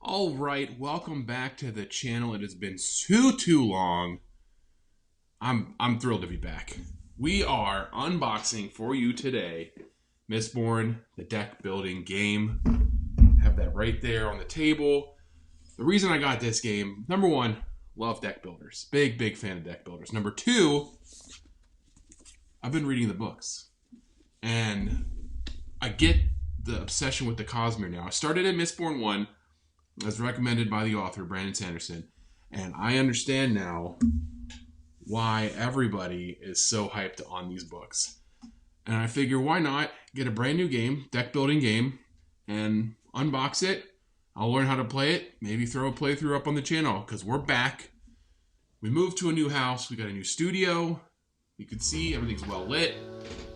All right, welcome back to the channel. It has been too long. I'm thrilled to be back. We are unboxing for you today Mistborn The Deckbuilding Game. Have that right there on the table. The reason I got this game, number one, love deck builders. Big fan of deck builders. Number two, I've been reading the books. And I get the obsession with the Cosmere now. I started at Mistborn 1, as recommended by the author, Brandon Sanderson. And I understand now why everybody is so hyped on these books. And I figure, why not get a brand new game, deck building game, and unbox it. I'll learn how to play it. Maybe throw a playthrough up on the channel, because we're back. We moved to a new house. We got a new studio. You can see everything's well lit.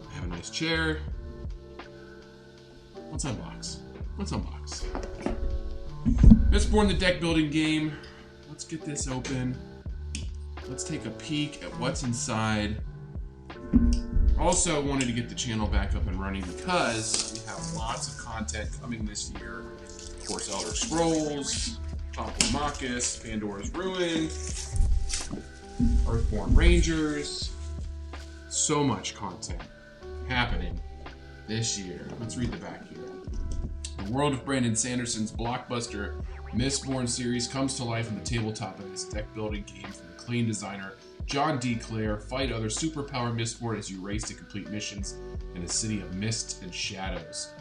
I have a nice chair. Let's unbox. Mistborn The Deckbuilding Game. Let's get this open. Let's take a peek at what's inside. Also wanted to get the channel back up and running because we have lots of content coming this year. Of course, Elder Scrolls, Marcus, Pandora's Ruin, Earthborn Rangers. So much content happening this year. Let's read the back here. The world of Brandon Sanderson's blockbuster Mistborn series comes to life on the tabletop of this deck-building game from acclaimed designer John D. Clare. Fight other superpowered Mistborn as you race to complete missions in a city of mist and shadows.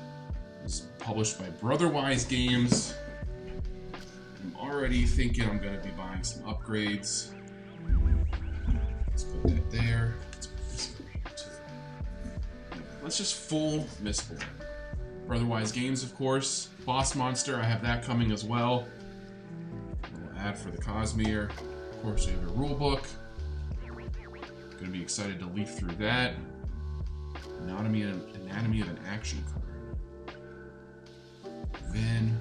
This is published by Brotherwise Games. I'm already thinking I'm going to be buying some upgrades. Let's put that there. Let's put this over here too. Let's just full Mistborn. Brotherwise Games, of course. Boss Monster, I have that coming as well. A little ad for the Cosmere. Of course, we have a rule book. Gonna be excited to leaf through that. Anatomy of an action card. Then,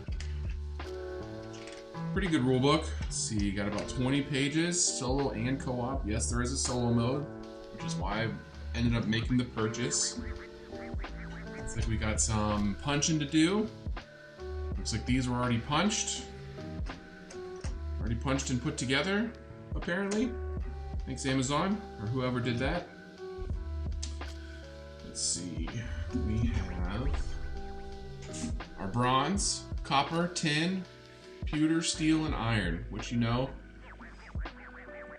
pretty good rule book. Let's see, got about 20 pages, solo and co-op. Yes, there is a solo mode, which is why I ended up making the purchase. Looks like we got some punching to do. Looks like these were already punched. Already punched and put together, apparently. Thanks, Amazon, or whoever did that. Let's see. We have our bronze, copper, tin, pewter, steel, and iron, which you know.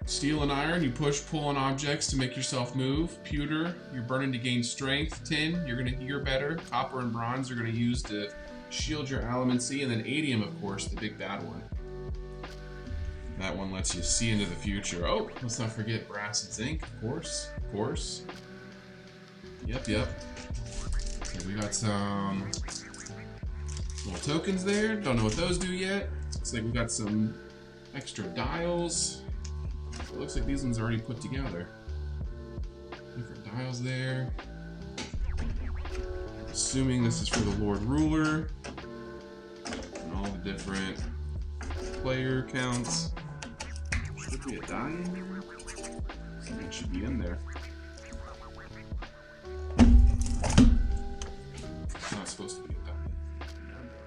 Steel and iron, you push, pull on objects to make yourself move. Pewter, you're burning to gain strength. Tin, you're going to hear better. Copper and bronze, you're going to use to shield your elemency. And then adium, of course, the big bad one. That one lets you see into the future. Oh, let's not forget brass and zinc, of course. Yep. Okay, we got some little tokens there. Don't know what those do yet. Looks like we got some extra dials. It looks like these ones are already put together. Different dials there. Assuming this is for the Lord Ruler. And all the different player counts. Should be a die in here? Something should be in there. It's not supposed to be a die.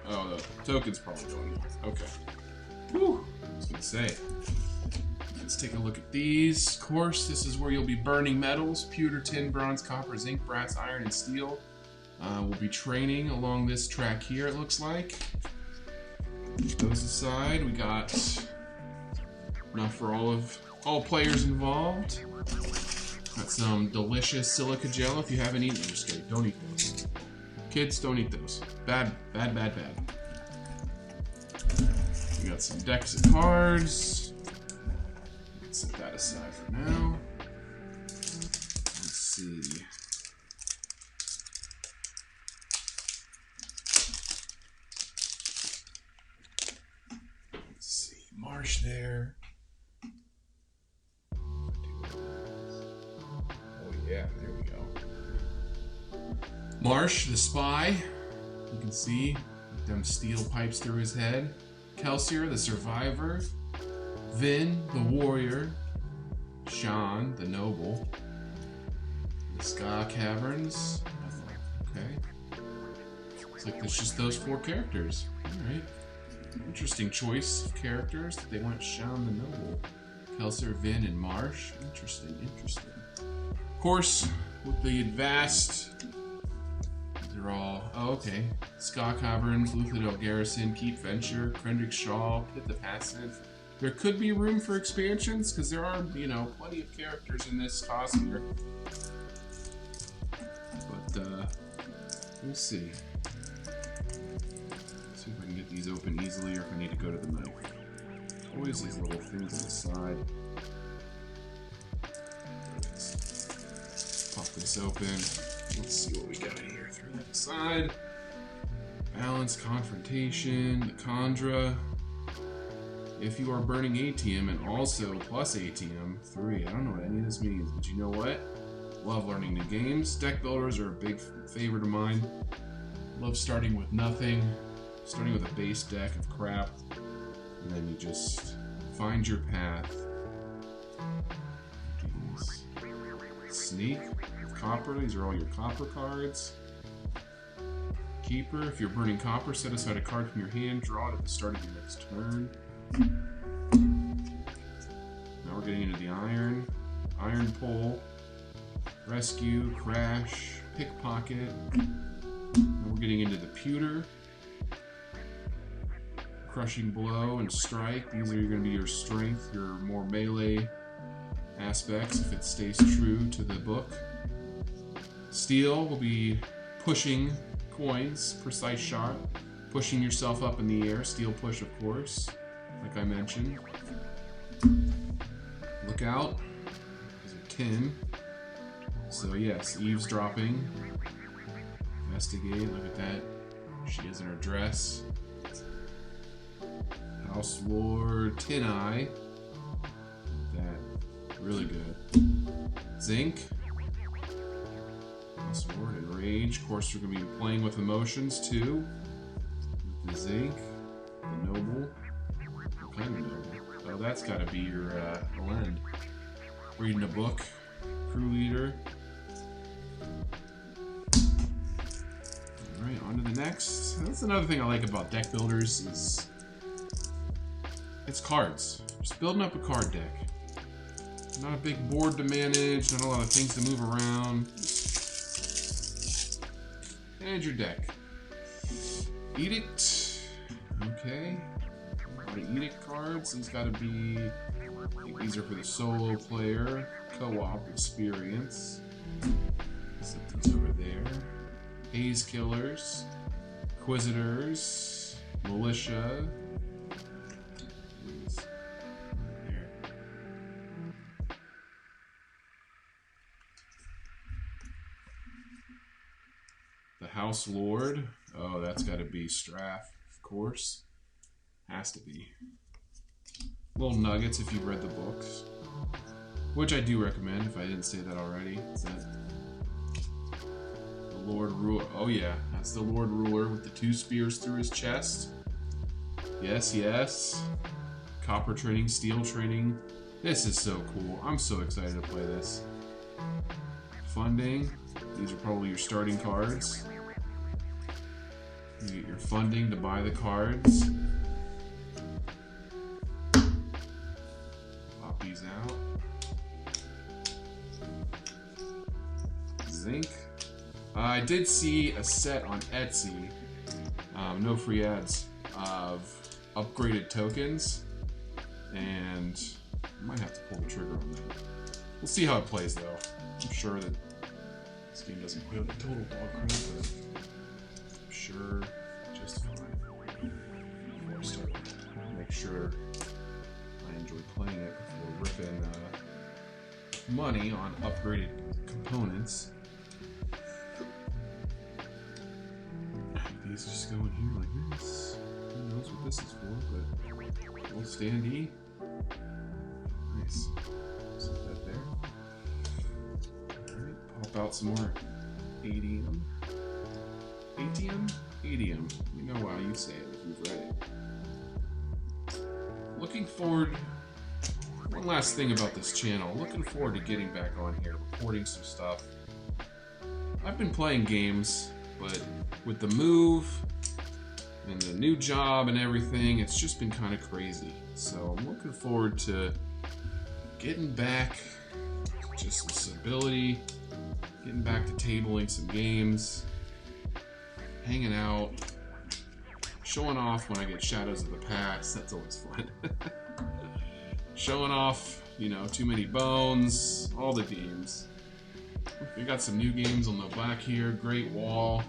Oh, the token's probably going in. Okay. Whew. I was gonna say. Let's take a look at these. Of course, this is where you'll be burning metals: pewter, tin, bronze, copper, zinc, brass, iron, and steel. We'll be training along this track here, it looks like. Put those aside. We got enough for all players involved. Got some delicious silica gel if you haven't eaten them. Just kidding, don't eat those. Kids, don't eat those. Bad. We got some decks of cards. Set that aside for now. Let's see. Marsh there. Oh yeah, there we go. Marsh, the spy. You can see them steel pipes through his head. Kelsier, the survivor. Vin, the warrior. Sean, the noble. The Ska Caverns. Okay. Looks like there's just those four characters. Alright. Interesting choice of characters. They went Sean the Noble, Kelser, Vin, and Marsh. Interesting, interesting. Of course, with the vast, they're all, oh, okay. Scott Caverns, Luthadel Garrison, Keep Venture, Krendrick Shaw, Pit the Passive. There could be room for expansions, because there are, you know, plenty of characters in this cost here. But, we'll see. See if I can get these open easily, or if I need to go to the knife. Always these little things on the side. Pop this open. Let's see what we got here. Throw that aside. Balance, Confrontation, the Khandra. If you are burning ATM and also plus ATM, 3. I don't know what any of this means, but you know what? Love learning new games. Deck builders are a big favorite of mine. Love starting with nothing. Starting with a base deck of crap. And then you just find your path. Sneak. Copper. These are all your copper cards. Keeper. If you're burning copper, set aside a card from your hand. Draw it at the start of your next turn. Now we're getting into the iron. Iron pole. Rescue. Crash. Pickpocket. Now we're getting into the pewter. Crushing blow and strike. These are going to be your strength, your more melee aspects if it stays true to the book. Steel will be pushing coins, precise shot, pushing yourself up in the air. Steel push, of course, like I mentioned. Look out. These are tin. So yes, eavesdropping. Investigate. Look at that. She is in her dress. House Lord, Tin Eye. That really good. Zinc. House Lord and Rage. Of course, we're going to be playing with emotions too. The Zinc, the Noble. What kind of Noble? Oh, that's got to be your blend. Reading a book. Crew leader. All right, on to the next. That's another thing I like about deck builders is. It's cards. Just building up a card deck. Not a big board to manage, not a lot of things to move around. Just manage your deck. Edict. Okay. A lot of Edict cards. These gotta be. I think these are for the solo player. Co-op experience. Set these over there. Haze Killers. Inquisitors. Militia. House Lord. Oh, that's got to be Straff, of course. Has to be. Little nuggets if you've read the books. Which I do recommend, if I didn't say that already. It's that the Lord Ruler. Oh yeah, that's the Lord Ruler with the 2 spears through his chest. Yes, yes. Copper training, steel training. This is so cool. I'm so excited to play this. Funding. These are probably your starting cards. You get your funding to buy the cards. Pop these out. Zinc. I did see a set on Etsy, no free ads, of upgraded tokens, and I might have to pull the trigger on that. We'll see how it plays though. I'm sure that this game doesn't put a total dog crap, but I'm sure just fine. Before I start, make sure I enjoy playing it before ripping money on upgraded components. These just go in here like this. Who knows what this is for, but old standee. Nice. Set that there. Alright, pop out some more ATM. ATM? ATM. You know how you say it if you've read it. Looking forward. One last thing about this channel. Looking forward to getting back on here, recording some stuff. I've been playing games, but with the move and the new job and everything, it's just been kind of crazy. So I'm looking forward to getting back just some stability, getting back to tabling some games, hanging out, showing off when I get Shadows of the Past. That's always fun. Showing off, you know, Too Many Bones, all the games. We got some new games on the back here. Great Wall.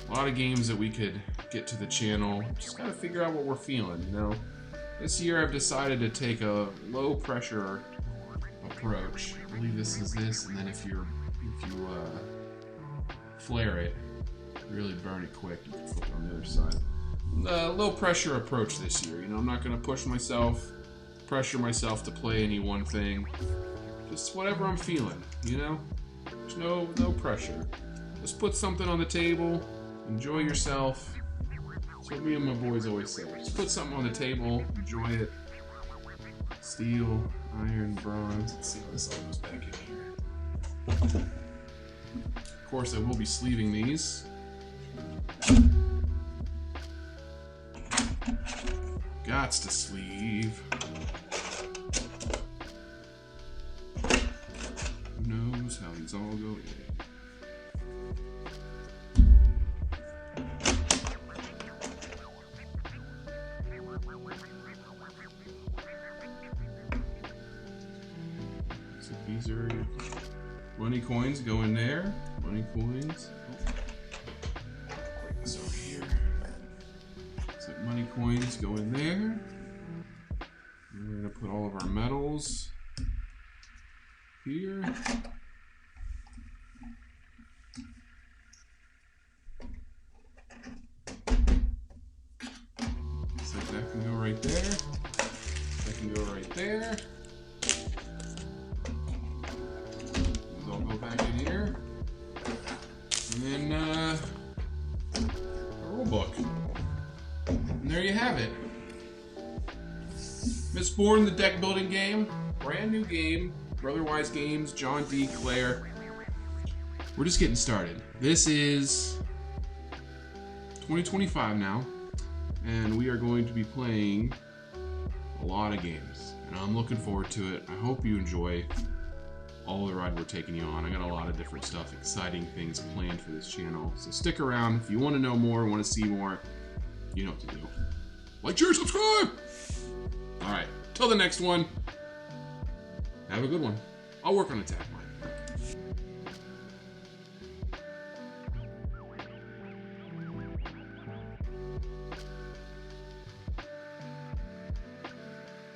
A lot of games that we could get to the channel. Just gotta figure out what we're feeling, you know. This year I've decided to take a low pressure approach. I believe this is this, and then if you flare it, really burn it quick, you can flip it on the other side. Low pressure approach this year. You know, I'm not gonna push myself, pressure myself to play any one thing. Just whatever I'm feeling, you know? There's no pressure. Just put something on the table, enjoy yourself. That's what me and my boys always say. Just put something on the table, enjoy it. Steel, iron, bronze. Let's see how this all goes back in here. Of course, I will be sleeving these. Gots to sleeve. Who knows how these all go in? So these are money coins go in there. Money coins. This over here. So money coins go in there. And we're gonna put all of our metals here. So that can go right there. That can go right there. These all go back in here. And then a rule book. And there you have it. Mistborn The Deckbuilding Game. Brand new game. Brotherwise Games, John D. Claire. We're just getting started. This is 2025 now, and we are going to be playing a lot of games, and I'm looking forward to it. I hope you enjoy all the ride we're taking you on. I got a lot of different stuff, exciting things planned for this channel, so stick around. If you want to know more, want to see more, you know what to do. Like, share, subscribe! Alright, till the next one. Have a good one. I'll work on attack.